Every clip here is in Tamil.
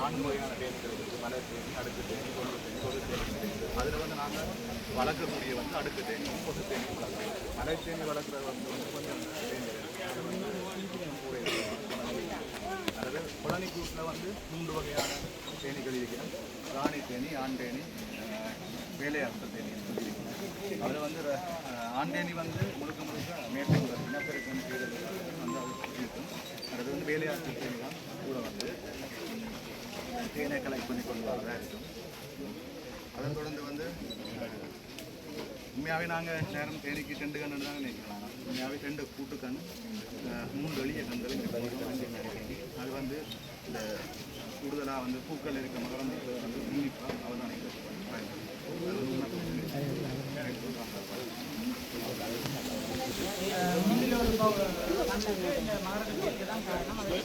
4 வகையான தேனீக்கள் இருக்குது. மலை தேனி, அடுக்கு தேனி, கொண்டு தேனி, கொசு தேனி. அதில் வந்து நாங்கள் வளர்க்கக்கூடிய வந்து அடுக்கு தேனி, கொசு தேனி வளர்க்குறோம். மலை தேனி வளர்க்குறது வந்து கொஞ்சம் டேஞ்சர். அது வந்து கூட அதாவது குழந்தை கூட்டில் வந்து 3 வகையான தேனீக்கள் இருக்கிறோம். ராணி தேனி, ஆண் தேனி, வேலையாட்கள் தேனி சொல்லியிருக்கிறோம். அதில் வந்து ஆண் தேனி வந்து முழுக்க மேட்டை இனப்பெருக்கம் செய்கிறதுக்காக வந்து அது இருக்கும். அது வந்து வேலையாட்கள் தேனி தான் கூட வந்து தேனை கலெக்ட் பண்ணி கொண்டு வரதாக இருக்கும். அதன் தொடர்ந்து வந்து உண்மையாகவே நாங்கள் நேரம் தேனிக்கு 2 கன்று தான் நினைக்கலாம். உண்மையாகவே 2 கூட்டுக்கண் 3 எளிய கண்கள் அது வந்து இந்த கூடுதலாக வந்து பூக்கள் இருக்க மகரந்தத்தை வந்து உன்னிப்பாக அவதானிக்க இந்த மகரந்தத்துக்கு தான் காரணம். அதை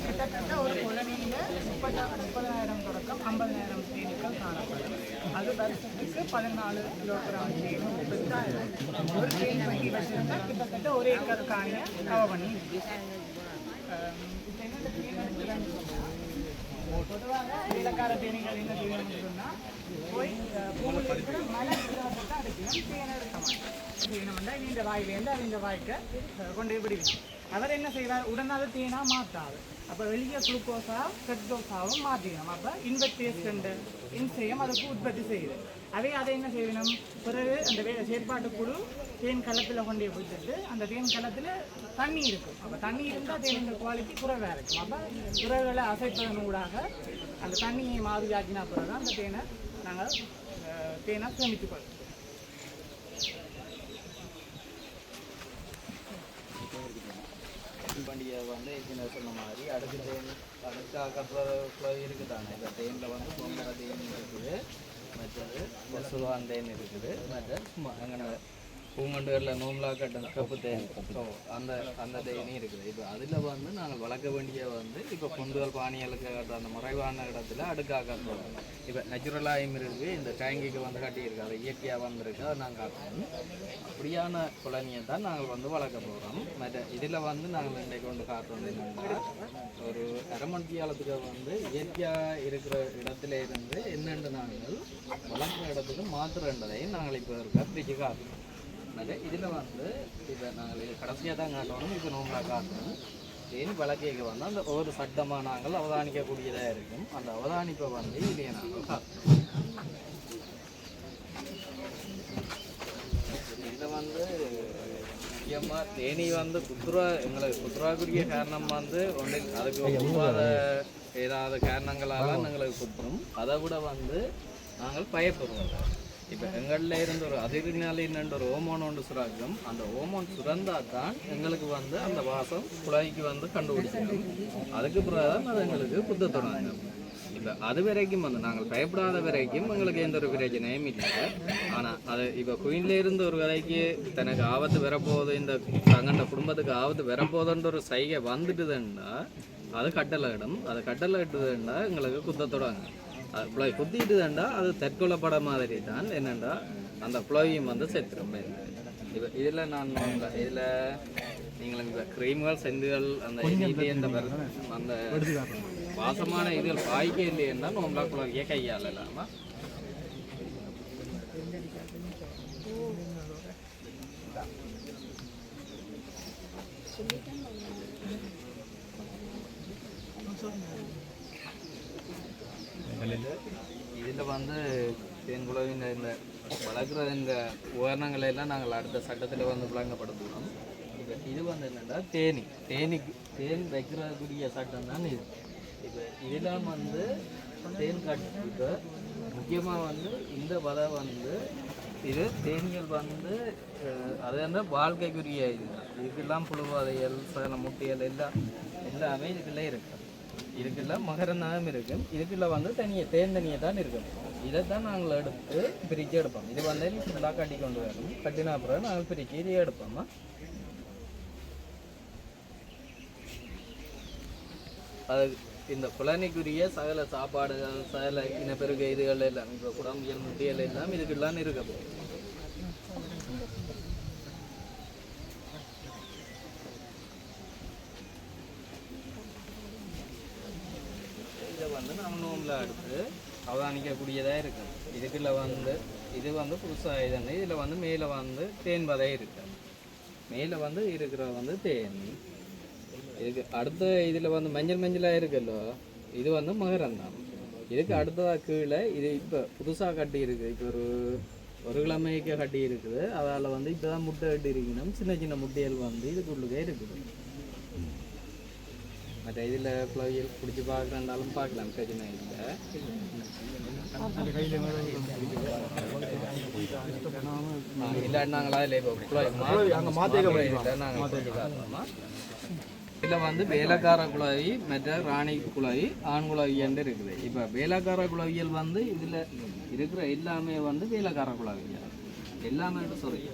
கிட்டத்தட்ட ஒரு குழந்தையில 30,000 தொடக்கம் 50,000 தேனீக்கள் காணப்படும். அது வருஷத்துக்கு 14 கிலோகிராம் தேன் 10,000 ஒரு தேன் வண்டி வச்சிருந்தா கிட்டத்தட்ட 1 ஏக்கர் காணியை கவர் பண்ணி பொதுவாக இலக்கார தேனீகள் என்ன செய்யணும்னு சொன்னால் போய் மழை தான் அடிக்கணும், தேனை எடுக்க மாட்டோம். செய்யணும்னா இந்த வாயிலேருந்து அது இந்த வாய்க்க கொண்டு விடுவீங்க. அவர் என்ன செய்வார், உடனே தேனாக மாற்றாது. அப்போ வெளியே குளுக்கோஸாகவும் பெட்ரோஸாகவும் மாற்றிக்கணும். அப்போ இன்வெஸ்டேஷன் இன்செயம் அதுக்கு உற்பத்தி செய்யுது. அதை என்ன செய்யணும், பிறகு அந்த செயற்பாட்டு குழு தேன் களத்தில் கொண்டு விட்டுட்டு அந்த தேன் களத்தில் தண்ணி இருக்கும். அப்போ தண்ணி இருந்தால் தேனின் குவாலிட்டி குறைவாக இருக்கும். அப்போ குறைகளை அசைப்பதன் ஊடாக அந்த தண்ணியை மாதிரியாக்கினா பிறகு அந்த தேனை நாங்கள் தேனை சேமித்து கொள்வோம். பண்டிகை வந்து ஏற்கனவே சொன்ன மாதிரி அடுக்கு தேன் அடுக்காக இருக்குதானே. இப்போ தேனில் வந்து பொங்கல தேன் இருக்குது, மற்றது கொசுவான் தேன் இருக்குது, மற்ற அங்கே பூங்கண்டுகளில் நோம்பலா கட்டும் கப்பு தேன், ஸோ அந்த தேனி இருக்குது. இப்போ அதில் வந்து நாங்கள் வளர்க்க வேண்டிய வந்து இப்போ பொந்துகள் பானியலுக்கு அந்த மறைவான இடத்துல அடுக்காக கட்டுறோம். இப்போ நேச்சுரலாகவும் இருக்குது, இந்த டேங்கிக்கு வந்து கட்டியிருக்கு, அது இயற்கையாக வந்திருக்கு, அதை நாங்கள் காட்டுறோம். அப்படியான குழந்தையை தான் நாங்கள் வந்து வளர்க்க போகிறோம். மற்ற இதில் வந்து நாங்கள் இன்றைக்கு வந்து காட்டுறது என்னென்னா, ஒரு அரமணியாலத்துக்கு வந்து இயற்கையாக இருக்கிற இடத்துல இருந்து என்னென்று நாங்கள் வளர்க்குற இடத்துக்கு மாற்றுறன்றதையும் நாங்கள் இப்போ இருக்க பிரித்து காட்டுறோம். இதில் வந்து இப்போ நாங்கள் இது கடைசியாக தான் காட்டணும். இப்போ நோம்பலாக காட்டணும். தேனி வழக்கைக்கு வந்து அந்த ஒவ்வொரு சட்டமாக நாங்கள் அவதானிக்கக்கூடியதாக இருக்கும். அந்த அவதானிப்பை வந்து இதையே நாங்கள் காட்டணும். இதில் வந்து முக்கியமாக தேனி வந்து எங்களுக்கு குத்துறாக்குரிய காரணம் வந்து ஒன்றில் அதுக்கு ஒவ்வாத ஏதாவது காரணங்களால் எங்களுக்கு குத்துரும். அதை விட வந்து நாங்கள் பயப்படுவோம். இப்போ எங்களில் இருந்த ஒரு அதிர்நாளின் ஒரு ஓமோன் ஒன்று சுராக்கம், அந்த ஓமோன் சுரந்தால் தான் எங்களுக்கு வந்து அந்த வாசம் குழாய்க்கு வந்து கண்டுபிடிச்சிடும். அதுக்கு பிறகு தான் அது எங்களுக்கு குத்த தொடங்க. இப்போ அது வரைக்கும் வந்து நாங்கள் பயப்படாத வரைக்கும் எங்களுக்கு எந்த ஒரு பிரச்சனையும் இல்லை. ஆனால் அது இப்போ குயின்ல இருந்து ஒரு கதைக்கு தனக்கு ஆபத்து வரப்போகுது, இந்த தங்கண்ட குடும்பத்துக்கு ஆபத்து வரப்போகுதுன்ற ஒரு சைகை வந்துட்டுதுன்னா அது கட்டளை இடம். அது கட்டளை இட்டுதுன்னா எங்களுக்கு குத்த தொடங்க. அது புழை குத்திட்டுதாண்டா அது தற்கொலைப்பட மாதிரி தான். என்னென்னா அந்த புழவையும் வந்து செத்துரும். இப்போ இதில் நான் இதில் நீங்களும் இப்போ க்ரீம்கள் செந்துகள் அந்த அந்த வாசமான இதுகள் பாய்க்க இல்லைன்னா நம்மளா குழந்தைய கையால் இல்லாமல் இதில் வந்து தேன்குழவின் இந்த வளர்க்குற இந்த உபகரணங்களை எல்லாம் நாங்கள் அடுத்த சட்டத்தில் வந்து விளங்கப்படுத்துகிறோம். இப்போ இது வந்து என்னென்னா தேன் வைக்கிறக்கூடிய சட்டம் தான் இது. இப்போ இதெல்லாம் வந்து தேன் இப்போ முக்கியமாக வந்து இந்த வலை வந்து இது தேனிகள் வந்து அது வந்து வாழ்க்கைக்குரிய இதுக்கெல்லாம் புழுவாதைகள் சில முட்டைகள் எல்லாமே இதுக்குள்ளே இருக்குது. இதுக்குள்ள மகரந்தம் இருக்கும். இதுக்குள்ள வந்து தனியை தான் இருக்கும். இதை தான் நாங்கள் எடுத்து பிரித்து எடுப்போம். இது வந்து ஃபுல்லாக கட்டி கொண்டு வரும். கட்டினா அப்புறம் நாங்கள் பிரித்து இதையே எடுப்போம். அது இந்த குழந்தைக்குரிய சகல சாப்பாடுகள் சகல இனப்பெருக இதுகள் எல்லாம் இப்போ குடம்பியல் முட்டியல் எல்லாம் இதுக்கெல்லாம் இருக்கும். இதை இதை வந்து நம்ம நோம்பில் அடுத்து அவதானிக்கக்கூடியதாக இருக்கும். இதுக்குள்ள வந்து இது வந்து புதுசாக இதுன்னு இதில் வந்து மேலே வந்து தேன் பதை இருக்கு. மேலே வந்து இருக்கிற வந்து தேன். இதுக்கு அடுத்த இதில் வந்து மஞ்சளாக இருக்குல்லோ, இது வந்து மகரந்தான். இதுக்கு அடுத்ததாக கீழே இது இப்போ புதுசாக கட்டி இருக்குது. இப்போ ஒரு கிழமைக்கு கட்டி இருக்குது. அதால் வந்து இப்போ தான் முட்டை கட்டி இருக்கணும். சின்ன சின்ன முட்டைகள் வந்து இதுக்குள்ளுக்கே இருக்குது. மற்ற இதில் ஃப்ளவியல் பிடிச்சி பார்க்குறேன்னாலும் பார்க்கலாம், பிரச்சனை இல்லை. இல்லை நாங்களா இல்லை இப்போ நாங்கள் இதில் வந்து வேலைக்கார குழவி மற்ற ராணி குழவி ஆண் குழவி என்று இருக்குது. இப்போ வேலைக்கார குழவியல் வந்து இதில் இருக்கிற எல்லாமே வந்து வேலைக்கார குழவியல் எல்லாமே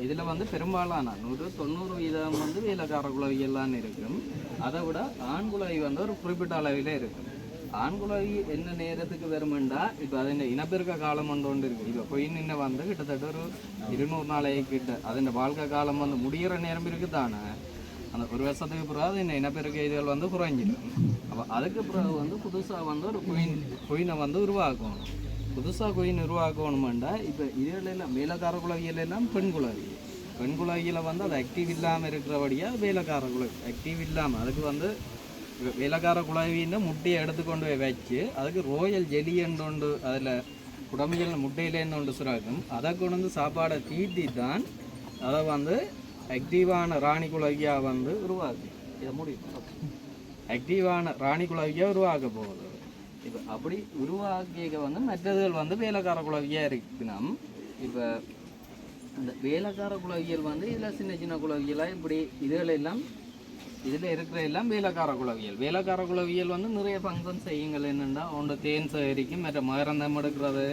இதில் வந்து பெரும்பாலான 90% வந்து வேலைக்கார குழவியெல்லாம் இருக்கும். அதை விட ஆண் குழவி வந்து ஒரு குறிப்பிட்ட அளவில் இருக்கும். ஆண் குழவி என்ன நேரத்துக்கு வருமெண்டா இப்போ அதில் இனப்பெருக்க காலம் ஒன்று இருக்குது. இப்போ கொயின்னு வந்து கிட்டத்தட்ட ஒரு 200 நாளைக்கு கிட்ட அதில் வாழ்க்கை காலம் வந்து முடிகிற நேரம் இருக்குது தானே. அந்த ஒரு வருஷத்துக்கு பிறகு இந்த இனப்பெருக்க இதுகள் வந்து குறைஞ்சிடும். அப்போ அதுக்கு பிறகு வந்து புதுசாக வந்து ஒரு கொயினை வந்து உருவாக்கணும். புதுசாக கொயின் உருவாக்கணுமெண்டா இப்போ இதுகளெல்லாம் வேலைக்கார குழவியெல்லாம் பெண் குழவி. பெண் குழவியில் வந்து அது ஆக்டிவ் இல்லாமல் இருக்கிறபடியாக வேலைக்கார குழவி ஆக்டிவ் இல்லாமல் அதுக்கு வந்து வேலைக்கார குழவின்னு முட்டையை எடுத்துக்கொண்டு போய் வச்சு அதுக்கு ரோயல் ஜெலி என்று அதில் உடம்புகள் முட்டையிலேருந்து ஒன்று சுராக்கும். அதை கொண்டு வந்து சாப்பாடை தீட்டி தான் அதை வந்து ஆக்டிவான ராணி குழவியாக வந்து உருவாக்கு. இதை முடியும் ஆக்டிவான ராணி குழவியாக உருவாக்க போகுது. இப்போ அப்படி உருவாக்கிய வந்து மற்றதுகள் வந்து வேலைக்கார குழவியாக இருக்கணும். இப்போ இந்த வேலைக்கார குழவியல் வந்து இதில் சின்ன சின்ன குழவியலாக இப்படி இதுகளெல்லாம் இதில் இருக்கிற எல்லாம் வேலைக்கார குழவியல். வேலைக்கார குழவியல் வந்து நிறைய ஃபங்க்ஷன் செய்யுங்கள். என்னென்னா ஒன்று தேன் சேகரிக்கும், மற்ற மகரந்தம் எடுக்கிறது,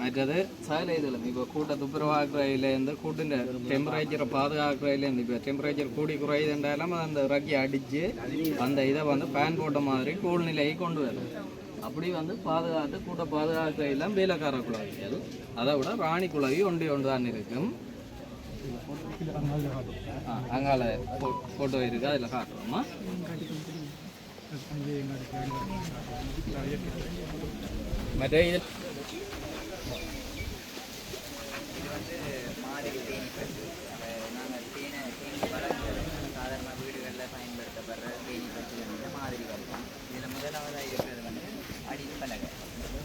மற்றது சகல இதில் இப்போ கூட்டை துப்புரவாக்குறதுலேருந்து கூட்டின் டெம்பரேச்சரை பாதுகாக்கிறதுலேருந்து இப்போ டெம்பரேச்சர் கூடி குறையுதுன்றாலும் அந்த இறக்கி அடித்து அந்த இதை வந்து பேன் போட்ட மாதிரி கூழ்நிலையை கொண்டு வரும். அப்படி வந்து பாதுகாத்து கூட்ட பாதுகாக்கிறதெல்லாம் வேலைக்கார குழவிகள். அதை விட ராணி குழவி ஒன்று தான் இருக்கும். அங்கால ஃபோட்டோ இருக்குது, அதில் காட்டுறோமா. மற்ற இது மாதிரி தேனி பற்றி நாங்கள் தேனி வளர்க்குறது சாதாரண வீடுகளில் பயன்படுத்தப்படுற தேனி பற்றி வந்து மாதிரி வளர்ப்போம். இதில் முதலாவதாக இருக்கிறது வந்து அடிப்பலகை.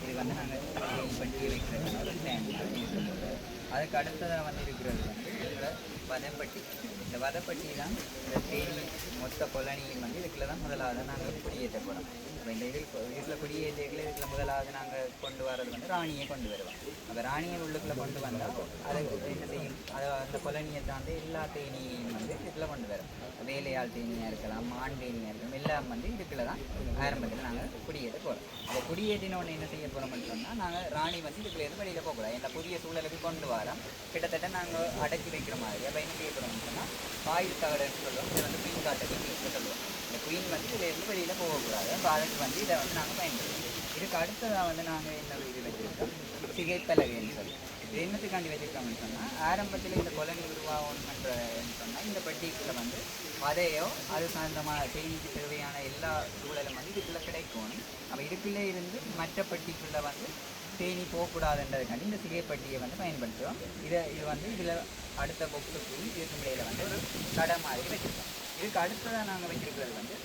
இது வந்து நாங்கள் தேனி பட்டி வைக்கிறது ஒரு ஸ்டாண்ட் இருக்கும்போது அதுக்கு அடுத்ததாக வந்து இருக்கிறது வந்து இதில் வதப்பட்டி. இந்த வதப்பட்டி தான் இந்த தேனி மொத்த கொலனியும் வந்து இதுக்குள்ள தான் முதலாவது நாங்கள் குடியேற்ற போகிறோம். இப்போ இந்த இதில் குடியேற்றத்தில் இதுக்குள்ள முதலாவது நாங்கள் கொண்டு வர்றது வந்து ராணியை கொண்டு வருவோம். அப்போ ராணியை உள்ளுக்குள்ளே கொண்டு வந்தால் அதை என்ன செய்யும், அதை அந்த கொலனியை தாண்டி எல்லா தேனியையும் வந்து இதுக்குள்ளே கொண்டு வரும். வேலையாள் தேனியாக இருக்கலாம், மான் தேனியாக இருக்கலாம், எல்லாம் வந்து இதுக்குள்ள தான் ஆரம்பத்தில் நாங்கள் குடியேற்ற போகிறோம். அதை குடியேற்றினோன்னு என்ன செய்ய போகிறோம்னு சொன்னால் நாங்கள் ராணி வந்து இதுக்குள்ளேருந்து வெளியில் போகக்கூடாது. இந்த புதிய சூழலுக்கு கொண்டு வரோம். கிட்டத்தட்ட நாங்கள் அடக்கி வைக்கிற மாதிரி. அப்போ என்ன செய்ய போகிறோம்னு சொன்னால் வாயில் தகடுன்னு சொல்லுவோம். இதை வந்து குயின் காட்டை சொல்லுவோம். இந்த குயின் வந்து இதுலேருந்து வெளியில் போகக்கூடாது. அப்போ அதுக்கு வந்து இதை வந்து நாங்கள் பயன்படுத்துவோம். இதுக்கு அடுத்ததாக வந்து நாங்கள் என்ன இது வச்சுருக்கோம், சிகைப்பலகைன்னு சொல்லி. இது என்னத்துக்காண்டி வச்சுருக்கோம்னு சொன்னால் ஆரம்பத்தில் இந்த கொலனி உருவாகணுன்றன்னு சொன்னால் இந்த பெட்டிக்குள்ளே வந்து அதையோ அது சார்ந்தமாக தேனிக்கு தேவையான எல்லா சூழலும் வந்து இதுக்குள்ளே கிடைக்கணும். அப்போ இதுக்குள்ளே இருந்து மற்ற பெட்டிக்குள்ளே வந்து தேனி போகக்கூடாதுன்றதுக்காண்டி இந்த சிகைப்பட்டியை வந்து பயன்படுத்துகிறோம். இது வந்து இதில் அடுத்த பொக்ஸுக்கு இதுக்கு இடையில் வந்து ஒரு கடை மாதிரி வச்சுருக்கோம். இதுக்கு அடுத்ததாக நாங்கள் வச்சுருக்கிறது வந்து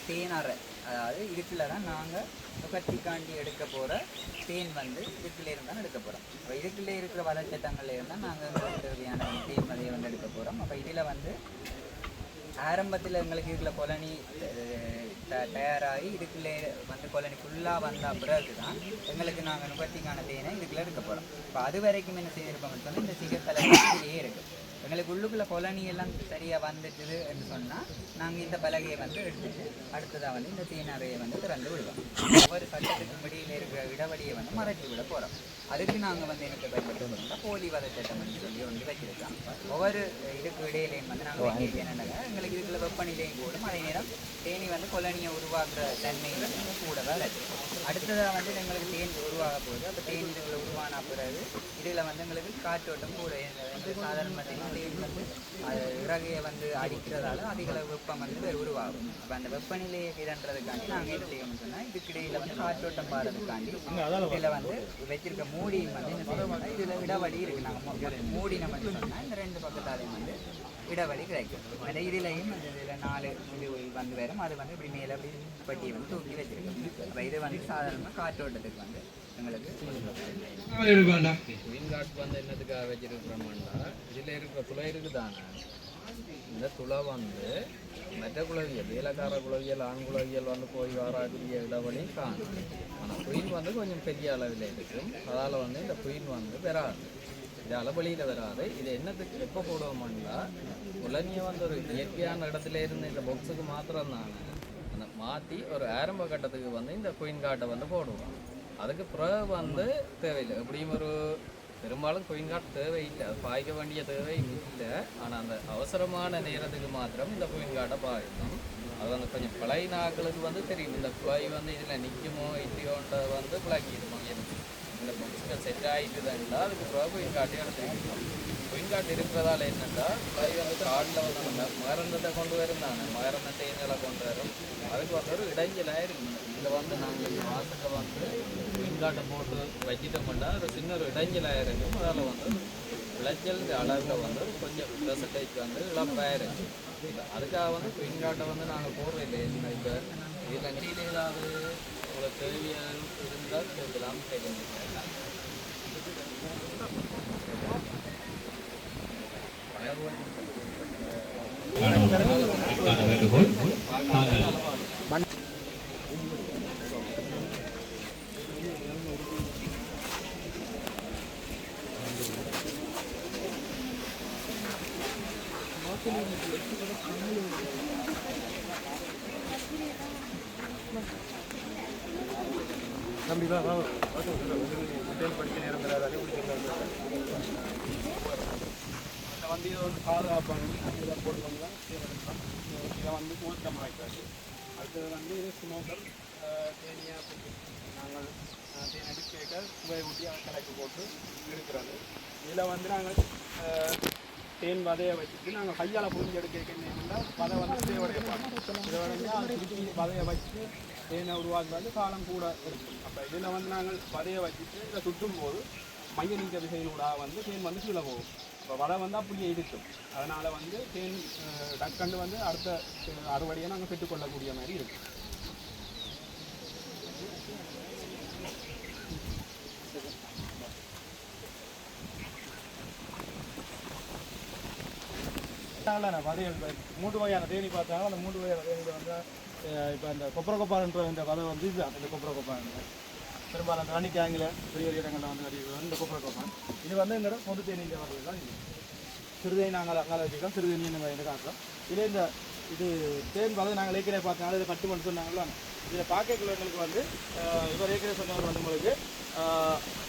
தேனறை. அதாவது இதுக்குள்ளே தான் நாங்கள் நுகர்த்திக்காண்டி எடுக்க போகிற தேன் வந்து இதுக்குள்ளே இருந்தால் எடுக்க போகிறோம். அப்போ இதுக்குள்ளே இருக்கிற வளச்சட்டங்களில் இருந்தால் நாங்கள் தேவையான தேன் வதையை வந்து எடுக்க போகிறோம். அப்போ இதில் வந்து ஆரம்பத்தில் எங்களுக்கு இதில் கொலனி தயாராகி இதுக்குள்ளே வந்து கொலனி ஃபுல்லாக வந்த பிறகு தான் எங்களுக்கு நாங்கள் நுகர்த்திக்கான தேனை இதுக்குள்ளே எடுக்க போகிறோம். இப்போ அது வரைக்கும் என்ன செய்திருப்போம்னு சொன்னால் இந்த சிகத்தலை இதுலேயே இருக்குது. எங்களுக்கு உள்ளுக்குள்ளே கொலனி எல்லாம் சரியாக வந்துட்டுது என்று சொன்னால் நாங்கள் இந்த பலகையை வந்து எடுத்துட்டு அடுத்ததாக வந்து இந்த தேனறையை வந்து திறந்து விடுவோம். ஒவ்வொரு சட்டத்துக்கும் வெளியில் இருக்கிற இடவழியை வந்து மறைச்சி விட போகிறோம். அதுக்கு நாங்கள் வந்து எனக்கு பயன்படுத்தணும்னா போலி வதச்சட்டம்னு சொல்லி ஒன்று வச்சிருக்கோம். ஒவ்வொரு இதுக்கு இடையிலையும் வந்து நாங்கள் வைக்க என்னென்னாங்க எங்களுக்கு இதுக்குள்ள வெப்பநிலையும் கூடும். அதே நேரம் தேனி வந்து கொலனியை உருவாக்குற தன்மை வந்து கூட தான் இருக்குது. அடுத்ததாக வந்து எங்களுக்கு தேன் உருவாக போகுது. அப்போ தேனி இதுக்குள்ள உருவான பிறகு இதில் வந்து எங்களுக்கு காற்றோட்டம் கூட வந்து சாதாரண தேன் வந்து இறகையை வந்து அடிக்கிறதால அதிகள வெப்பம் வந்து உருவாகும். அப்போ அந்த வெப்பநிலையை இதன்றதுக்காண்டி நாங்கள் என்ன செய்யணும்னு சொன்னால் இதுக்கிடையில் வந்து காற்றோட்டம் பாடுறதுக்காண்டி இதில் வந்து வச்சிருக்க மூடியும் வந்து என்ன செய்யணும்னா இதில் இடவழி இருக்குது. நாங்கள் மூடி நம்ம சொன்னால் இந்த 2 பக்கத்தாலையும் வந்து இடவழி கிடைக்கும். அந்த இதுலையும் இதில் 4 இது வந்து வரும். அது வந்து இப்படி மேலே அப்படி பட்டியை வந்து தூக்கி வச்சிருக்கோம். அப்போ இது வந்து சாதாரணமாக காற்றோட்டத்துக்கு வந்து எங்களுக்கு குயின் காட் வந்து என்னத்துக்காக வச்சிருக்கிறோம்னா இதில் இருக்கிற துளை இருக்குதானே, இந்த துளை வந்து மற்ற குளவியல் வேலைக்கார குளவியல் ஆண் குளவியல் வந்து போய் வரக்கூடிய இடவழி காணும். ஆனால் குயின் வந்து கொஞ்சம் பெரிய அளவில் இருக்கும். அதால் வந்து இந்த குயின் வந்து வராது, இதால் வெளியில் வராது. இது என்னத்துக்கு எப்போ போடுவோம்னா உலனியை வந்து ஒரு இயற்கையான இடத்துல இருந்து இந்த பாக்ஸுக்கு மாத்திரம் தானே அந்த மாற்றி ஒரு ஆரம்ப கட்டத்துக்கு வந்து இந்த குயின் காட்டை வந்து போடுவோம். அதுக்கு பிறகு வந்து தேவையில்லை. எப்படியும் ஒரு பெரும்பாலும் குயின் காட் தேவையில்லை, அது பாய்க்க வேண்டிய தேவை இல்லை. ஆனால் அந்த அவசரமான நேரத்துக்கு மாத்திரம் இந்த குயின் காட்டை பாய்க்கணும். அது வந்து கொஞ்சம் பழைய நாட்களுக்கு வந்து தெரியும் இந்த குழாய் வந்து இதில் நிற்குமோ இல்லையோன்ற வந்து பிளாக்கிடுமோ எனக்கு இந்த புக்ஸுக்கு செட் ஆகிட்டுதுன்னா அதுக்கு பிறகு குயின் காட்டே எடுத்துக்கணும். குயின் காட்டு இருக்கிறதால என்னென்னா குழாய் வந்து காட்டில் வந்து நம்ம மகரந்தத்தை கொண்டு வருந்தாங்க, மகரந்த தேயிலை கொண்டு வரும். அதுக்கு வந்து ஒரு இடைஞ்சலாக இருக்கும். இதில் வந்து நாங்கள் மாதத்தில் வந்து குயின் காட்டை போட்டு வச்சிட்டோம்னா ஒரு சின்ன ஒரு இடைஞ்சலாக இருக்கும். அதில் வந்து விளைச்சல் அளவில் வந்து கொஞ்சம் பெர்சன்டேஜ் வந்து இழப்பாக இருக்கும். அதுக்காக வந்து குயின் காட்டை வந்து நாங்கள் போடுறது இல்லை. இப்போ இதில் நீர் ஏதாவது உங்களுக்கு தேவையாக இருந்தால் கேட்கலாம், கேட்கலாம். வந்து இதை வந்து பாதுகாப்பாங்க. இதை போட்டுக்கோங்க. இதை வந்து ஊற்றமாக வைக்காது. அடுத்தது வந்து இது ஸ்மோக்கர் தேனியாக போட்டு நாங்கள் தேன் எடுக்க சுவை ஊட்டி அதை கடைக்கு போட்டு இருக்கிறது. இதில் வந்து நாங்கள் தேன் வதையை வச்சுட்டு நாங்கள் கையால் புரிஞ்சு எடுக்கிறீங்கன்னா வதை வந்து தேவையை பார்க்கணும். இதை வந்து அது திருப்பி வதையை வச்சு தேனை உருவாக்குறது காலம் கூட இருக்கும். அப்போ இதில் வந்து நாங்கள் வதையை வச்சுட்டு இதை சுற்றும் போது மைய நீக்க விசையினூடாக வந்து தேன் வந்து கீழே போகும். இப்போ வடை வந்து அப்படியே இருக்கும். அதனால் வந்து தேன் டக்கண்டு வந்து அடுத்த அறுவடையை நாங்கள் பெற்றுக்கொள்ளக்கூடிய மாதிரி இருக்கும். வதைகள் 3 வகையான தேனி பார்த்தாலும் அந்த 3 வகையான தேனியில் வந்து இப்போ அந்த கொப்பரக்கொப்பான்ற இந்த வதை வந்து இதுதான். இந்த கொப்பரக்கொப்பான் பெரும்பாலும் அந்த ரணிக்காங்கில் பெரிய பெரிய இடங்களில் வந்து அறிவிக்கிறது இந்த கொப்பரக்கொப்பான். இது வந்து இந்த பொது தேனியில் வர்றது தான் இது. சிறுதேனி நாங்கள் அங்கால வச்சுக்கிறோம், சிறுதேனி நம்ம காட்டுறோம். இதே இந்த இது தேன் வதை நாங்கள் ஏற்கனவே பார்த்தனால இதை கட்டு மட்டும் சொன்னாங்களோ இதில் பார்க்கக்கூடியவங்களுக்கு வந்து இவர் ஏற்கனவே சொன்னவர் வந்து உங்களுக்கு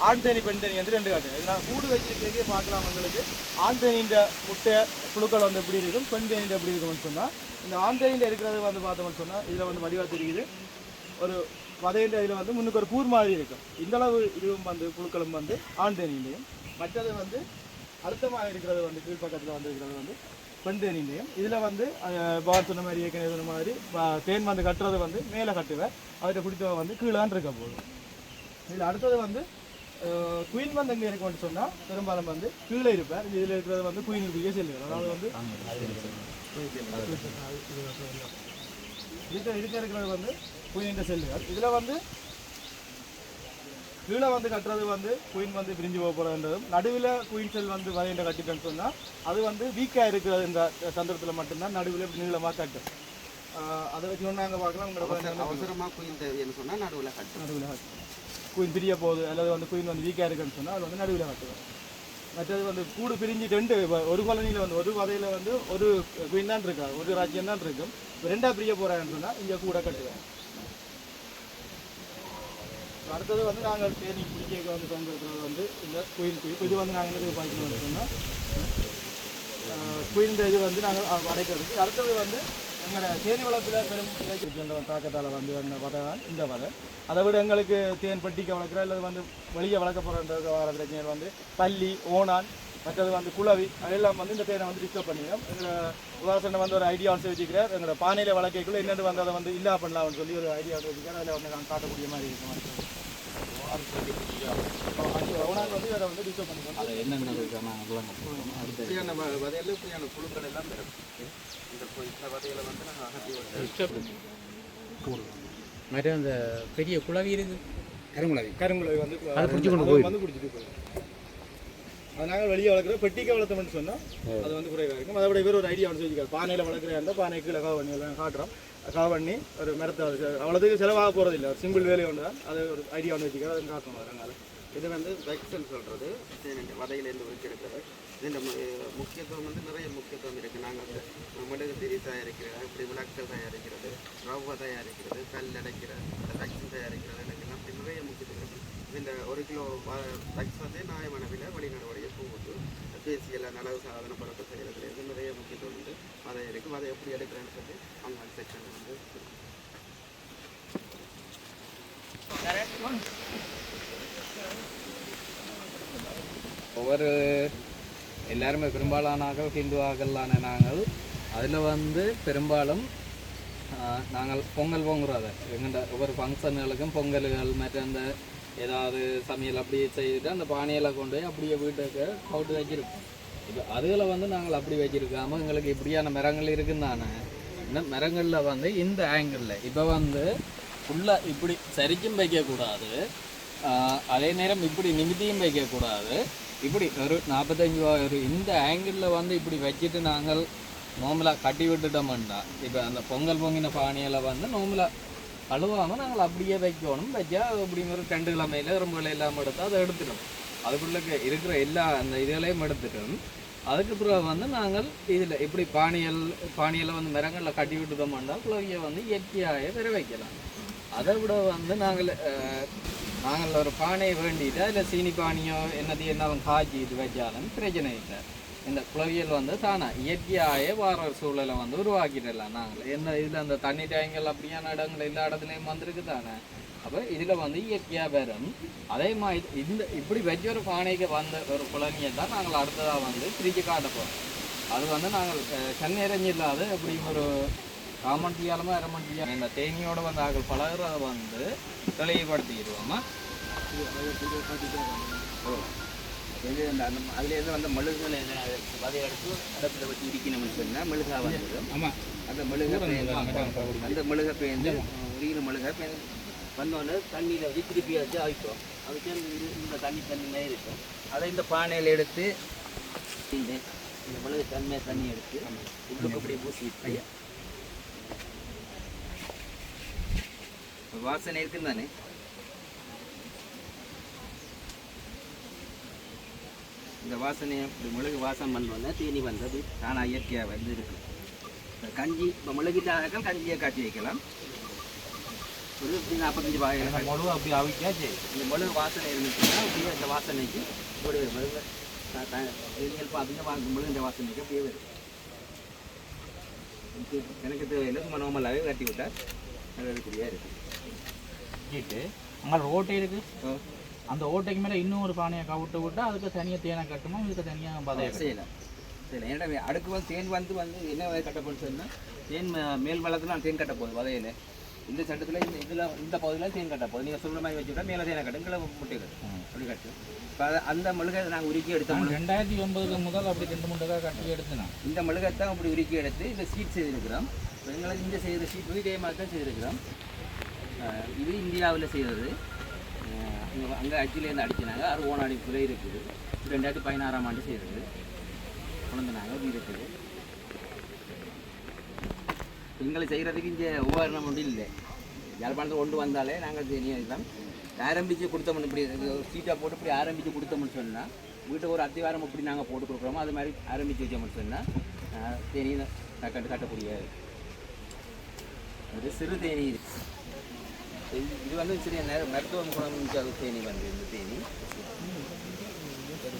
ஆண் தேனி பெண் தேனி வந்து 2 காட்டு. இது நாங்கள் கூடு வச்சுருக்கே பார்க்கலாம். உங்களுக்கு ஆண் தேனின்ற முட்டை புழுக்கள் வந்து எப்படி இருக்கும், பெண் தேனின்ற எப்படி இருக்கும்னு சொன்னால் இந்த ஆண் தேனியில் இருக்கிறது வந்து பார்த்தோம்னு சொன்னால் இதில் வந்து வடிவாக தெரியுது. ஒரு வதைன்ற இதில் வந்து முன்னுக்கு ஒரு கூர் மாதிரி இருக்கும். இந்தளவு இதுவும் வந்து புழுக்களும் வந்து ஆண் தேனிலையும், மற்றது வந்து அழுத்தமாக இருக்கிறது வந்து கீழ்ப்பக்கத்தில் வந்து இருக்கிறது வந்து பெண் தேனிலையும். இதில் வந்து பால் சொன்ன மாதிரி ஏற்கனவே சொன்ன மாதிரி தேன் வந்து கட்டுறது வந்து மேலே கட்டுவேன், அவர்கிட்ட பிடித்தவ வந்து கீழான் இருக்க போதும். இதில் அடுத்தது வந்து குயின் வந்து எங்கே இருக்குன்னு சொன்னால் பெரும்பாலும் வந்து கீழே இருப்பார். இதில் இருக்கிறது வந்து குயின் இருக்க செல்லுங்கள். அதாவது வந்து இருக்கிறது வந்து குயின் செல்லுகள். இதில் வந்து கீழே வந்து கட்டுறது வந்து குயின் வந்து பிரிஞ்சு போக போகிறதுன்றதும், நடுவில் குயின் செல் வந்து வரையின்ற கட்டிட்டேன்னு சொன்னால் அது வந்து வீக்காக இருக்கிறது இந்த சந்தர்ப்பத்தில் மட்டும்தான் நடுவில் நீளமாக கட்டும். அதை வச்சு ஒன்று நாங்கள் பார்க்கலாம். உங்களோட அவசரமாக குயின் தேவைன்னு சொன்னால் நடுவில் கட்டும். குயின் பிரிய போகுது அல்லது வந்து குயின் வந்து வீக்காக இருக்குன்னு சொன்னால் அது வந்து நடுவில் கட்டுவோம். மற்றது வந்து கூடு பிரிஞ்சு 2 ஒரு காலனியில் வந்து ஒரு வதையில் வந்து ஒரு குயின் தான் இருக்காது, ஒரு ராஜ்யம் தான் இருக்கும். 2ஆக பிரிய போகிறாங்கன்னு சொன்னால் இங்கே கூட கட்டுவேன். அடுத்தது வந்து நாங்கள் தேனி குடிக்க வந்து பயன்படுத்துறது வந்து இந்த குயின் இது வந்து நாங்கள் என்ன பார்க்கணும்னு சொன்னால் குயின் இது வந்து நாங்கள் அடைக்கிறது. அடுத்தது வந்து எங்களோட தேனி வளர்ப்பில் பெரும் தாக்கத்தால் வந்து வதை தான் இந்த வதை. அதை விட எங்களுக்கு தேன் பட்டிக்க வளர்க்குற அல்லது வந்து வெளியே வளர்க்க போகிற வர பிரச்சனைகள் வந்து பள்ளி, ஓணான், மற்றது வந்து குளவி அதெல்லாம் வந்து இந்த தேனை வந்து டிஸ்டர்ப் பண்ணிடும். எங்களை உதாசனை வந்து ஒரு ஐடியா வந்து வச்சுக்கிறார். எங்களோட பானையில் வளர்க்கக்குள்ள என்னென்னு வந்து அதை வந்து இல்லா பண்ணலாம்னு சொல்லி ஒரு ஐடியா வந்து வச்சுக்கிறார். அதில் வந்து நான் காட்டக்கூடிய மாதிரி இருக்கும். உணவு வந்து அதை வந்து டிஸ்டர்ப் பண்ணிக்கலாம். அது என்னென்ன இப்படியான வதையில் இப்படியான புழுக்கள் எல்லாம் வரும். இந்த வதையில் வந்து நாங்கள் அகற்றி மற்ற அந்த பெரிய குளவி இருக்கு கருங்குளவி வந்து அதை வந்து குடிச்சிட்டு போயிடும். அது நாங்கள் வெளியே வளர்க்குற பெட்டிக்க வளர்த்தோம்னு சொன்னால் அது வந்து குறைவாக இருக்கும். அதை விட வேறு ஒரு ஐடியா வந்து வச்சுக்காது. பானையில் வளர்க்குற இருந்தால் பானை கீழே காவ பண்ணி எல்லாம் காட்டுறோம். காவ பண்ணி ஒரு மரத்தை அவ்வளோதுக்கு செலவாக போகிறது இல்லை. ஒரு சிம்பிள் வேலையை ஒன்று தான். அது ஒரு ஐடியா ஒன்று வச்சுக்காது. அதை காட்டணும். அதனால் இது வந்து வெக்ஸ்ன்னு சொல்கிறது வதையிலேருந்து வைக்கிறது. இதில் முக்கியத்துவம் வந்து நிறைய முக்கியத்துவம் இருக்குது. நாங்கள் வந்து மிளகு திரி தயாரிக்கிறது, இப்படி விளக்கல் தயாரிக்கிறது, ரவை தயாரிக்கிறது, கல் அடைக்கிற வெக்ஸ் தயாரிக்கிறது, எனக்கு அப்படி நிறைய முக்கியத்துவம் இருக்குது. இந்த 1 கிலோ வெக்ஸ் வந்து நியாயமான விலை வெளிநாடு வழியே போகுது. பேசியெல்லாம் நலவு சாதன பொருட்கள் செய்கிறது நிறைய முக்கியத்துவம் வந்து வதை இருக்குது. வதை எப்படி எடுக்கிறேன்னு சொல்லி அவங்க செக்ஷனில் வந்து ஒவ்வொரு எல்லாருமே பெரும்பாலானாக ஹிந்துவாக்களான நாங்கள் அதில் வந்து பெரும்பாலும் நாங்கள் பொங்கல் பொங்குறோம். எங்கள்ட ஒவ்வொரு ஃபங்க்ஷன்களுக்கும் பொங்கல்கள் மற்ற அந்த ஏதாவது சமையல் அப்படியே செய்துட்டு அந்த பானையில் கொண்டு போய் அப்படியே வீட்டுக்கு போட்டு வச்சுருக்கோம். இப்போ அதுகளை வந்து நாங்கள் அப்படி வச்சுருக்காமல் எங்களுக்கு இப்படியான மரங்கள் இருக்குன்னு தானே. இந்த மரங்களில் வந்து இந்த ஆங்கிளில் இப்போ வந்து ஃபுல்லாக இப்படி சரிக்கும் வைக்கக்கூடாது, அதே நேரம் இப்படி நிமித்தியும் வைக்கக்கூடாது. இப்படி ஒரு 45 ஒரு இந்த ஆங்கிளில் வந்து இப்படி வச்சுட்டு நாங்கள் நார்மலாக கட்டி விட்டுட்டோம்னா இப்போ அந்த பொங்கல் பொங்கின பானையில் வந்து நார்மலாக கழுவாமல் நாங்கள் அப்படியே வைக்கணும். வச்சா அப்படிங்கிற ஒரு 2 கிழமையில் ரொம்ப இல்லாமல் எடுத்தால் அதை எடுத்துட்டோம். அதுக்குள்ளே இருக்கிற எல்லா அந்த இதுகளையும் எடுத்துட்டோம். அதுக்கு பிறகு வந்து நாங்கள் இதில் இப்படி பானையில் வந்து மரங்களில் கட்டி விட்டுட்டோம்னா குளவியை வந்து இயற்கையாக பெற வைக்கலாம். அதை விட வந்து நாங்கள் ஒரு பானையை வேண்டிட்டு அதில் சீனி பானியோ என்ன காய்ச்சி இது வச்சாலும் பிரச்சனை இல்லை. இந்த குளவியல் வந்து தானே இயற்கையாகவே வார சூழலை வந்து உருவாக்கிடலாம். நாங்கள் என்ன இதில் அந்த தண்ணி டேங்கல் அப்படியான இடங்கள் எல்லா இடத்துலையும் வந்திருக்கு தானே. அப்போ இதில் வந்து இயற்கையாக வரும். அதே மாதிரி இப்படி வச்ச ஒரு பானைக்கு வந்த ஒரு குளவியை தான் நாங்கள் அடுத்ததாக வந்து பிரித்து காட்ட போகிறோம். அது வந்து நாங்கள் கண்ணெறிஞ்சு இல்லாத அப்படி ஒரு 1/4 மணி நேரமோ 1/2 மணி நேரம் இந்த தேனியோடு வந்து ஆக்கள் பழகிறத வந்து தெளிவுபடுத்திடுவோமா. இது அந்த அதுலேருந்து வந்து மெழுகுகளை வதையை எடுத்து அடுப்பில் வச்சு இடிக்கணும்னு சொன்னால் மெழுகா வந்துடும். ஆமாம், அந்த மெழுகை அந்த மெழுகை பேர்ந்து உரிகிற மெழுகை பேர்ந்து வந்தோடனே தண்ணியில் வச்சு திருப்பி வச்சு அவிக்கும். அதுக்கு இந்த தண்ணியிலே இருக்கும். அதை இந்த பானையில் எடுத்து இந்த மெழுகு தண்ணி எடுத்து உள்ளுக்கு அப்படியே பூசிட்டு வாசனை இருக்குன்னு தானே. இந்த வாசனையை இப்படி மிளகு வாசம் பண்ணோன்னே தேனி வந்தது தானாக இயற்கையாக வந்து இருக்கு. கஞ்சி இப்போ மிளகிட்டாக்க கஞ்சியை காய்ச்சி வைக்கலாம். ஒரு 45 பாகையில் மிளகு அப்படி அவிக்காச்சு இந்த மிளகு வாசனை இருந்துச்சுன்னா அப்படியே அந்த வாசனைக்கு இப்படி மிளகு பார்த்துங்க மிளகு இந்த வாசனைக்கு அப்படியே வரும். எனக்கு தேவையில்லை, சும்மா நார்மலாகவே கட்டி விட்டால் நல்லபடியாக இருக்குது. வச்சுட்டு அங்கே ஓட்டை இருக்குது. அந்த ஓட்டைக்கு மேலே இன்னும் ஒரு பானையை கவிட்டு விட்டால் அதுக்கு தனியாக தேனை கட்டுமா, இதுக்கு தனியாக பதையை செய்யலாம். சரி, என்னடா அடுக்கு வந்து தேன் வந்து என்ன வகை கட்டப்போன்னு சொன்னால் தேன் மேல் வளத்தில் நான் தேன் கட்ட போகுது வதையில். இந்த சட்டத்தில் இந்த பகுதியில் தேன் கட்ட போகுது. நீங்கள் சொல்கிற மாதிரி வச்சுக்கிட்டா மேலே தேனை கட்டும், கீழே முட்டைகள் அப்படி கட்டும். இப்போ அந்த மெழுகை நாங்கள் உருக்கி எடுத்தோம். 2009 முதல் அப்படி 2 முட்டைக்காக கட்டி எடுத்துனோம். இந்த மெழுகை தான் அப்படி உருக்கி எடுத்து இந்த சீட் செய்திருக்கிறோம். எங்களுக்கு இந்த செய்கிற சீட் இதே மாதிரி தான் செய்திருக்கிறோம். இது இந்தியாவில் செய்கிறது. அங்கே அச்சிலேருந்து அடிச்சினாங்க. அது ஓனாடிப்புல இருக்குது. 2016ஆம் ஆண்டு செய்கிறது. குழந்தைனாங்க இது இருக்குது. எங்களை செய்கிறதுக்கு இங்கே உபகரணம் ஒன்றும் இல்லை. யாழ்ப்பாணத்தை கொண்டு வந்தாலே நாங்கள் தெரியலாம் ஆரம்பித்து கொடுத்தோம்னு இப்படி சீட்டாக போட்டு இப்படி ஆரம்பித்து கொடுத்தோம்னு சொன்னால் வீட்டுக்கு ஒரு அத்திவாரம் இப்படி நாங்கள் போட்டு கொடுக்குறோமோ அது மாதிரி ஆரம்பித்து வச்சோம்னு சொன்னால் தேனி கட்டக்கூடிய ஒரு சிறு தேனி. இது வந்து சிறிய மருத்துவ குணம் தேனி வந்து இந்த தேனி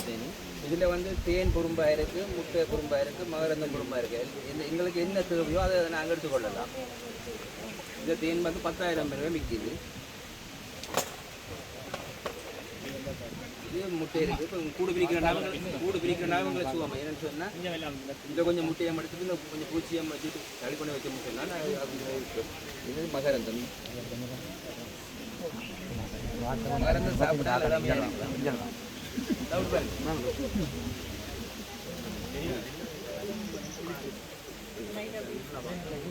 தேனி. இதில் வந்து தேன் குறும்பாக இருக்குது, முட்டை குறும்பாக இருக்குது, மகரந்தம் குறும்பாக இருக்குது. எங்களுக்கு என்ன தேவையோ அதை நாங்கள் எடுத்துக்கொள்ளலாம். இந்த தேன் வந்து 10,000 ரூபாய் விற்கிது. இது முட்டை இருக்குது. இப்போ கூடு பிரிக்கிறனால உங்களை சுவாமா என்னன்னு சொன்னால் இந்த கொஞ்சம் முட்டையை மடிச்சுட்டு இந்த கொஞ்சம் பூச்சியை வச்சுட்டு தள்ளி பண்ணி வைக்க சொன்னால் இது மகரந்தம் சாப்பிட்டா எல்லாமே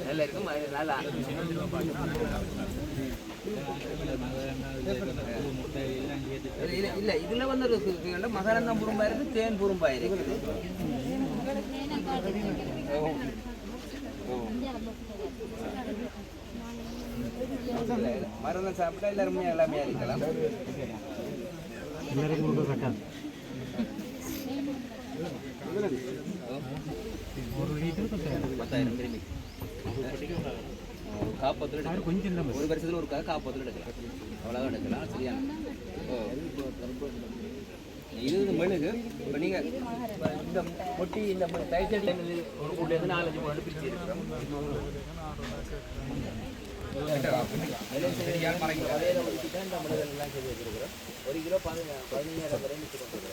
நல்லா இருக்கும் நல்லா இல்லை இதில் வந்து ஒரு மகரந்தம் புறம்பா இருக்குது தேன் புறம்பா இருக்குது மருந்தம் சாப்பிட்டா எல்லாருமே எல்லாமே இருக்கலாம் காப்பத்தில் கொஞ்சம் ஒரு வருஷத்தில் ஒரு காப்பத்தில் எடுக்கலாம் அவ்வளோதான் எடுக்கலாம் சரியான இது மெழுகு இப்போ நீங்கள் இந்த பொட்டி இந்த டைச்சல் ஒரு கூட்டிலேருந்து 4-5 மூணு பிரிச்சு இருக்கிறோம் ஒரு கிலோ 15,000 வரை மிச்சு கொண்டு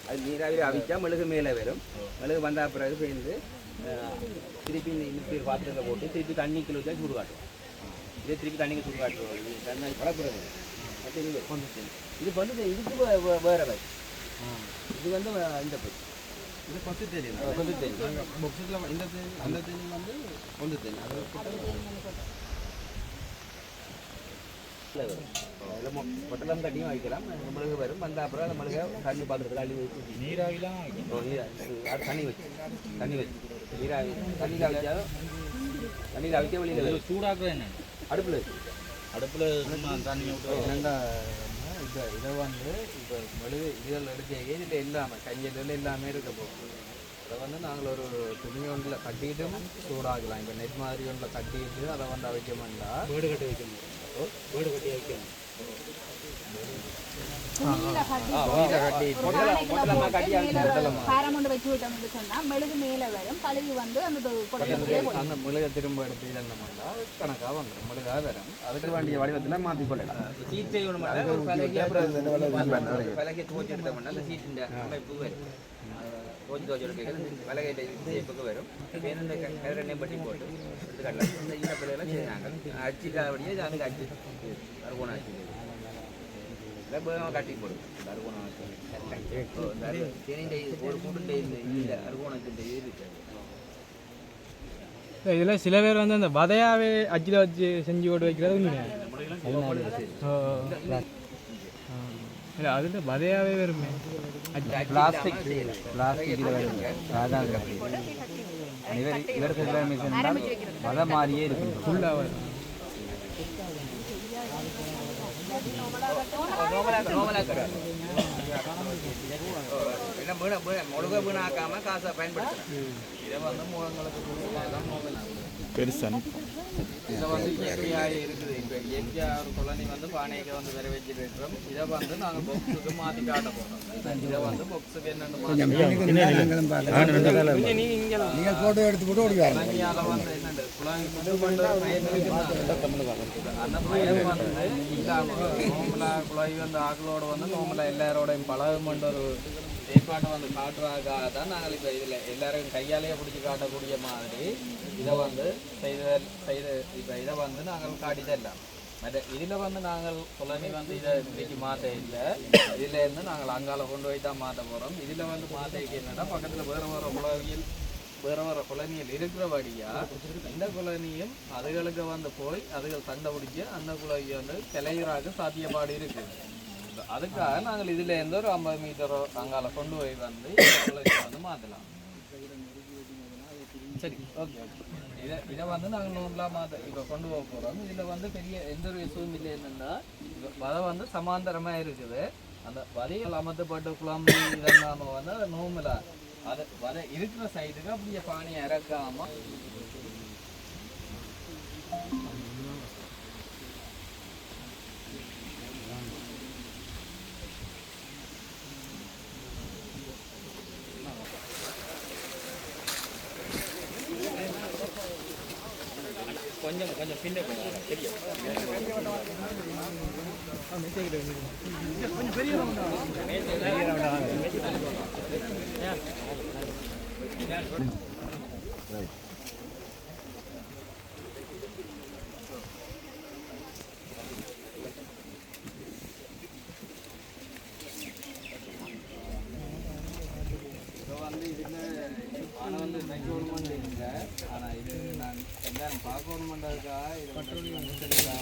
அது நீராவி அவிச்சா மெழுகு மேலே வரும் மெழுகு வந்த பிறகு சேர்ந்து திருப்பி இந்த பாத்திரத்தில் போட்டு திருப்பி தண்ணிக்குள்ள வச்சா சூடு காட்டுவோம் இதே திருப்பி தண்ணிக்கு சூடு காட்டுவோம் தண்ணி பழப்புறது இது வந்து இதுக்கு வேற வை இது வந்து இந்த பை இது கொத்து தெரியும் கொத்து தெரியும் பொக்ஸில் இந்த தேனி அந்த தேனி வந்து கொண்டு தேனி அது பொட்டலம் தண்ணியும் வைக்கலாம் மிளகு வரும் வந்த அப்புறம் அந்த மிளகை தண்ணி பாத்திரத்தில் அள்ளி வச்சு நீராவிலாம் தண்ணி வச்சு நீராவி தண்ணியில் அவிச்சாலும் தண்ணியில் அவிக்க வெளியில் வரும் சூடாக்குறது என்ன அடுப்பில் தண்ணி என்னென்னா இப்போ இதை வந்து இப்போ மெழுகு இதில் எடுத்து இதில் எல்லாமே கையில் எல்லாமே இருக்க போகும் அதை வந்து நாங்கள் ஒரு துணி ஒன்றில் கட்டிட்டும் சூடாகலாம் இப்போ நெட் மாதிரி ஒன்றில் கட்டிட்டு அதை வந்து அவைக்க வேண்டாம் வீடு கட்டி வைக்கணும் வீடு கட்டி வைக்கணும் அந்த மிளகை திரும்ப எடுத்து இல்லைன்னா கணக்காக வந்துடும் மிளகாக வரும் அதுக்கு வேண்டிய வடிவத்தில் மாற்றிக்கொள்ளலாம் சீட்டை பலகை தோச்சி எடுத்தோம்னா அந்த சீட்டின் அமைப்பு வரும் தோச்சி எடுக்க பலகையில் சேப்புக்கு வரும் இந்த கரெண்டையும் பட்டி போட்டு எடுத்துக்கலாம் இந்த ஈனப்பிள்ளைலாம் செய்வாங்க அடிச்சுக்காபடியே அதுக்கு அடிச்சு அருகோணம் அடிச்சு கட்டி போடும் அருகோணம் தேனிൻ്റെ ஒரு கூட்டுடைய இந்த அருகோணத்தின் இருக்கு இதில் சில பேர் வந்து அந்த வதையாவே அச்சில் வச்சு செஞ்சு போட்டு வைக்கிறது இல்லை அதில் வதையாவே வருமே பிளாஸ்டிக் இதில் வரும் இவர் சொல்கிற மிஷின் வதை மாதிரியே இருக்கு ஃபுல்லாக வரும் முழுக வீணாக்காம காசை பயன்படுத்தலாம் இதை வந்து பெருசான இதை வந்து இயற்கையாக இருக்குது இப்போ இயற்கையாக ஒரு குழந்தை வந்து பானைக்கு வந்து வர வச்சுருக்கிறோம் இதை வந்து நாங்கள் பொக்ஸுக்கு மாற்றி காட்ட போகிறோம் இதை வந்து பொக்ஸுக்கு நீங்கள் ஃபோட்டோ எடுத்து போட்டு ஓடி வரலாம் தண்ணியால் வந்து என்னண்டு குழாய் அந்த பயம் வந்து இல்லாமல் நோம்பலாக குழாய் வந்து ஆக்களோடு வந்து நோம்பலாக எல்லாரோடையும் பழகுமென்ற ஒரு ஏற்பாட்டை வந்து காட்டுறதுக்காக தான் நாங்கள் இப்போ இதில் எல்லாரும் கையாலேயே பிடிச்சி காட்டக்கூடிய மாதிரி இதை வந்து செய்து இப்போ இதை வந்து நாங்கள் காட்டி தரலாம் மற்ற இதில் வந்து நாங்கள் குழந்தை வந்து இதை இன்றைக்கு மாற்ற இல்லை இதிலேருந்து நாங்கள் அங்கால கொண்டு போய் தான் மாற்ற போகிறோம் இதில் வந்து மாற்ற என்னென்னா பக்கத்தில் வேறு வேறு குழந்தைகள் இருக்கிறபடியாக இந்த குழந்தையும் அதுகளுக்கு வந்து போய் அதுகள் சண்டை பிடிச்சி அந்த குழந்தைய வந்து கிளையராக சாத்தியப்பாடு இருக்குது அதுக்காக நாங்கள் இதில் இருந்து ஒரு 50 மீட்டரோ அங்கால கொண்டு போய் வந்து இந்த குழந்தைய வந்து மாற்றலாம் சரி ஓகே இதை வந்து நாங்கள் நோம்பலாக இப்போ கொண்டு போக போகிறோம் இதில் வந்து பெரிய எந்த ஒரு விஷயமும் இல்லை என்னென்னா வதை வந்து சமாந்தரமாக இருக்குது அந்த வதையில் அமர்த்தப்பட்ட குழம்பு இதெல்லாம் வந்து அதை நோம்பில் அதை வதை இருக்கிற சைடுக்கு அப்படியே பானியை இறக்காமல் கொஞ்சம் கொஞ்சம் பின்ன போங்க சரியா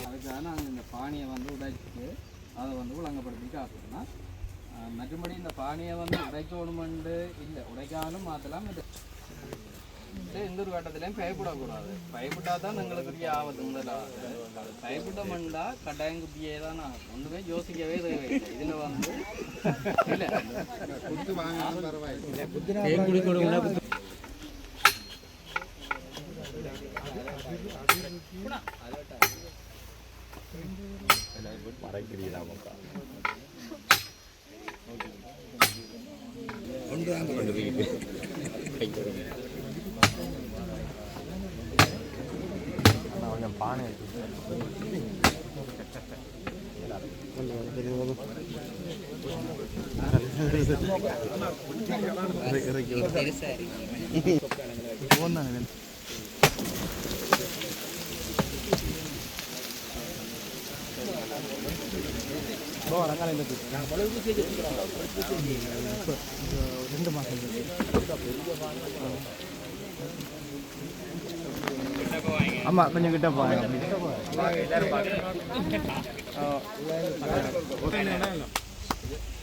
அதுக்காக நாங்கள் இந்த பானியை வந்து உடைச்சிட்டு அதை வந்து ஒழுங்கப்படுத்தி காட்டுறோம்னா மற்றபடி இந்த பானியை வந்து உடைக்கணுமெண்டு இல்லை உடைக்காலும் மாற்றலாம் இது எந்த ஒரு கட்டத்திலையும் பயப்படக்கூடாது பயப்பட்டா தான் எங்களுக்கு ஆபத்து முதலாவது அது பயப்பட்டோம்னா கட்டாயம் குப்பியே தான் ஆகும் ஒன்றுமே யோசிக்கவே தேவையில்லை இதில் வந்து இல்லை கொஞ்சம் பானை ஆமாம் கொஞ்சம் கிட்ட போங்க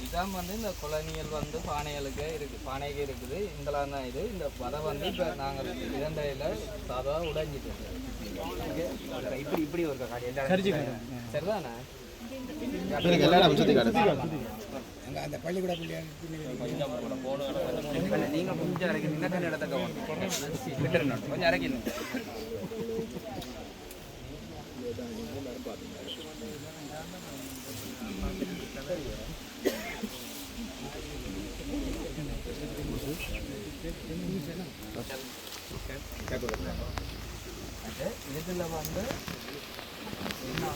இதான் வந்து இந்த கொலனியல் வந்து பானைகளுக்கு இருக்குது பானைக்கு இருக்குது இந்தலாம் தான் இது இந்த வதை வந்து இப்போ நாங்கள் இரண்டையில் சாதாரண உடைஞ்சிட்டு இப்படி இப்படி ஒரு சரிதானே அந்த பள்ளிக்கூட நீங்கள் கொஞ்சம் இறக்கி இன்னும் இடத்த கொஞ்சம் இறக்கிடணும் இதில் வந்து என்ன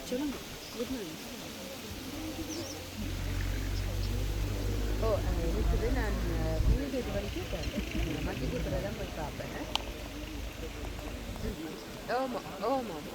சொல்லுங்க குட் மார்னிங் ஓ இருக்குது நான் கம்யூனிகேட் வரைக்கும் மட்டி கொடுக்குறத தான் போய் பார்ப்பேன் ஆமாம் ஆமாம்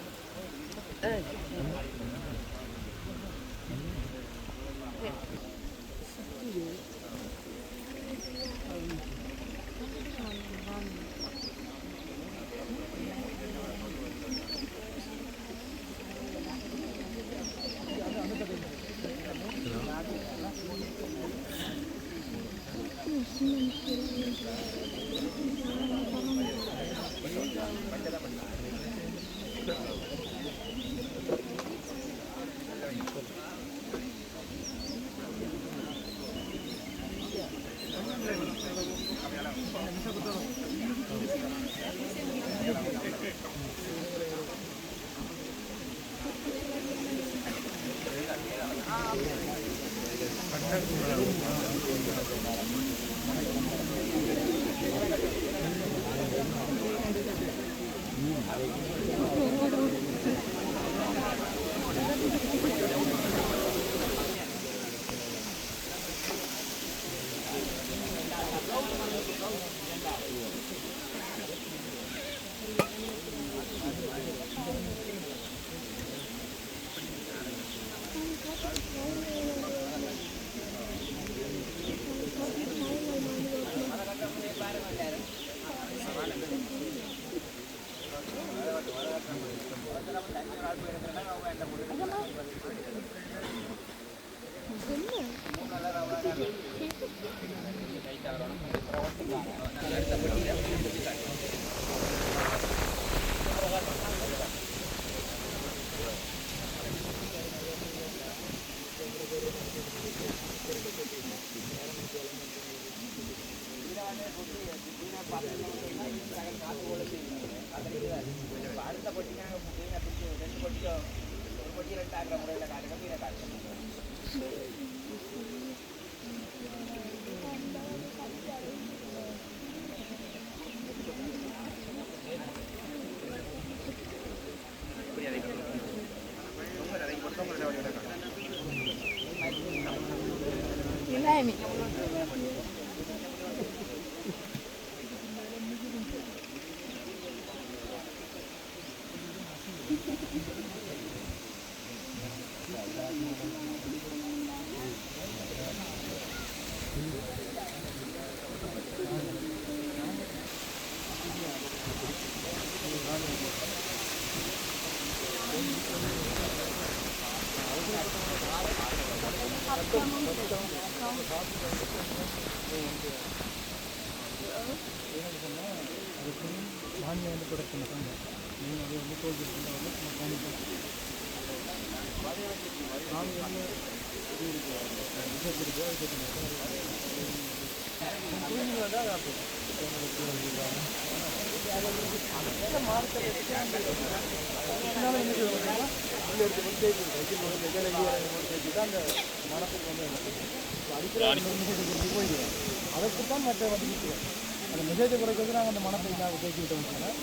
அதுக்கு தான் மற்ற வந்து நிற்கிறோம் அந்த மெசேஜை குறைக்கிறது நாங்கள் அந்த மனத்தை இல்லாமல் தேக்கி விட்டோம்னு சொன்னால்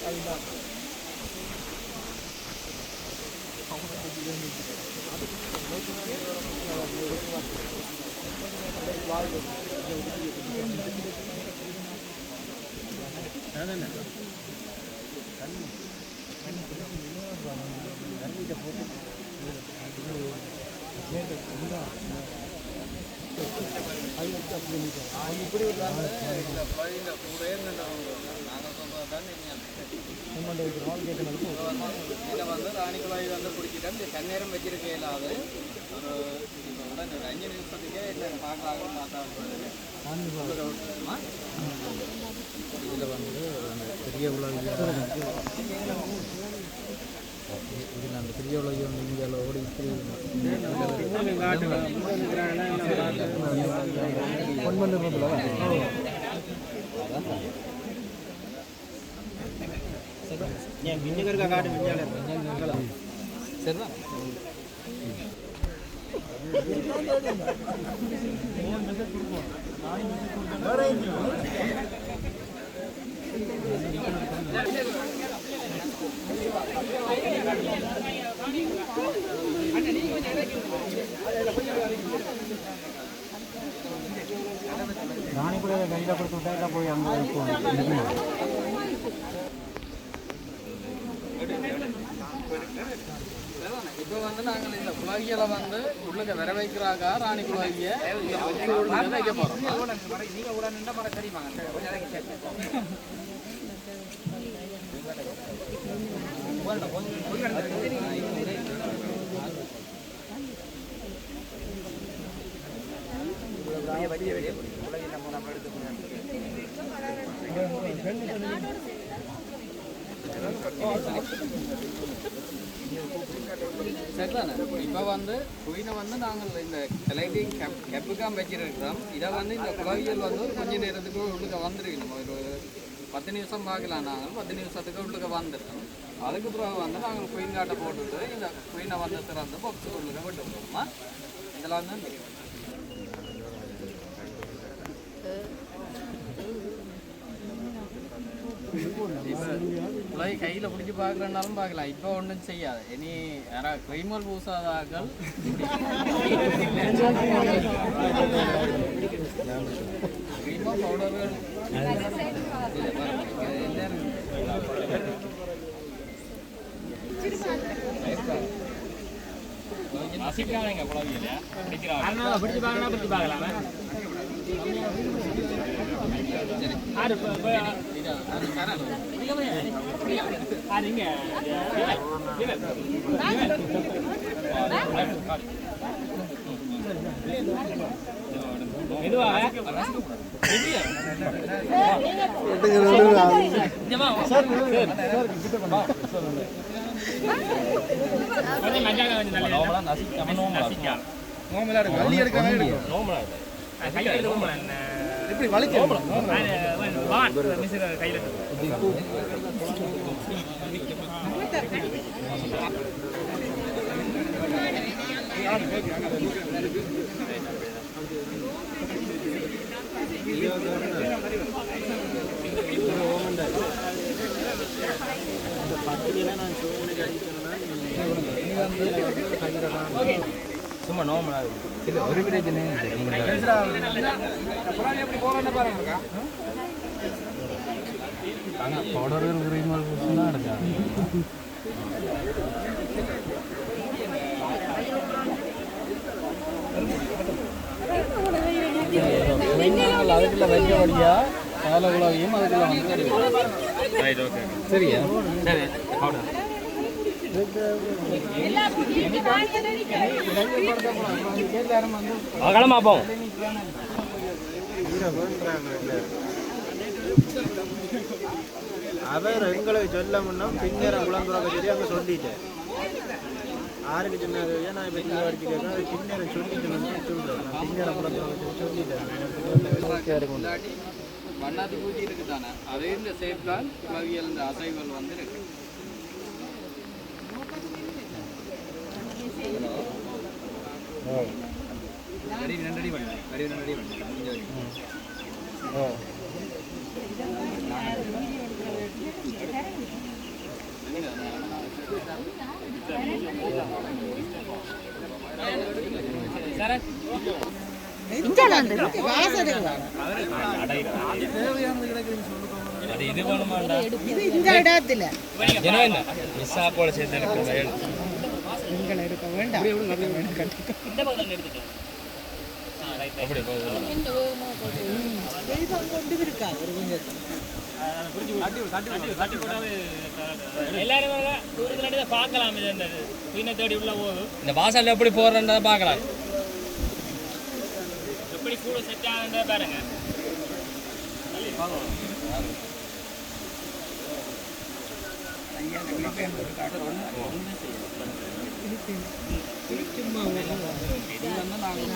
அது இல்லாமல் இப்படி ஒரு இந்த பகுதியில் கூடவே நாங்கள் சொல்கிறது தான் இதில் வந்து ராணிக்குழாய் வந்து பிடிச்சிட்டேன் இந்த தண்ணீரம் வச்சிருக்க இல்லாது ஒரு உடனே ஒரு 5 நிமிஷத்துக்கே இல்லை பார்க்கலாம் பார்த்தா இதில் வந்து பெரிய உலகில் இதில் அந்த பெரிய உலகி வந்து இந்தியாவில் ஓடி சரிதான் ராணி கூட கையில் கொடுத்து விட்டா போய் அங்கே இப்போ வந்து நாங்கள் இந்த குழாய்களை வந்து உள்ளுக்க வர வைக்கிறாங்க ராணி குழாயை வைக்க போகிறோம் நீங்கள் கூட நின்ற மரம் தெரியுமாங்க வெளியே உலகில் நம்ம எடுத்து சரிதானே இப்போ வந்து குயினை வந்து நாங்கள் இந்த கிளைட்டிங் கெப்புக்காம் வச்சிருக்கிறோம் இதை வந்து இந்த குழாய்கள் வந்து ஒரு கொஞ்ச நேரத்துக்கு உள்ளுக்க வந்துருக்கணும் ஒரு 10 நிமிஷம் பார்க்கலாம் நாங்கள் 10 நிமிஷத்துக்கு உள்ளுக்க வந்துருக்கோம் அதுக்கு பிறகு வந்து நாங்கள் குயின் காட்டை போட்டுவிட்டு இந்த குயினை வந்து திறந்து பாக்ஸு உள்ளுக்க விட்டு விடுவோமா இதெல்லாம் தான் தெரியும் குழாய் கையில் பிடிச்சி பார்க்குறனாலும் பார்க்கலாம் இப்போ ஒன்றும் செய்யாது இனி யாராவது கிரைமல் பூசாதாக்கள் கிரைமல் பவுடர்கள் நசிக்கிறாங்க குழந்தைங்க பிடிக்கிறாங்க பிடிச்சி பார்க்கலாம் பிடிச்சி பார்க்கலாமே இது எப்படி வலிக்கும் சும்மா நோமலா இல்லை ஒரு பிரச்சனை ஆனால் பவுடர் உரிமல் தான் இருக்கா அதுக்குள்ள வைக்க வழியா சேலை உலகையும் அதுக்குள்ள வந்து சரியா சரி பவுடர் கிளம்பாப்போம் அவர் எங்களை சொல்ல முன்னும் பின்னேரம் குளந்துறக்க சொல்லி அங்கே சொல்லிட்டேன் யாருக்கு சொன்னாங்க நான் இப்போ நீங்கள் அடிச்சு கேட்குறேன் அது பின்னேரம் சொல்லிட்டு சொல்கிறேன் நான் பின்னேரம் குளந்துறக்க சொல்லிட்டேன் வண்ணாத்தி பூச்சி இருக்கு தானே அதே இந்த சேஃப் தான் உலகியல் இந்த அசைவுகள் வந்து இருக்கு நன்றி பண்ணி இந்த வாசல்ல எப்படி போடுறன்றதை பார்க்கலாம் எப்படி கூட செட் ஆகுன்றத பாருங்க நாங்கள்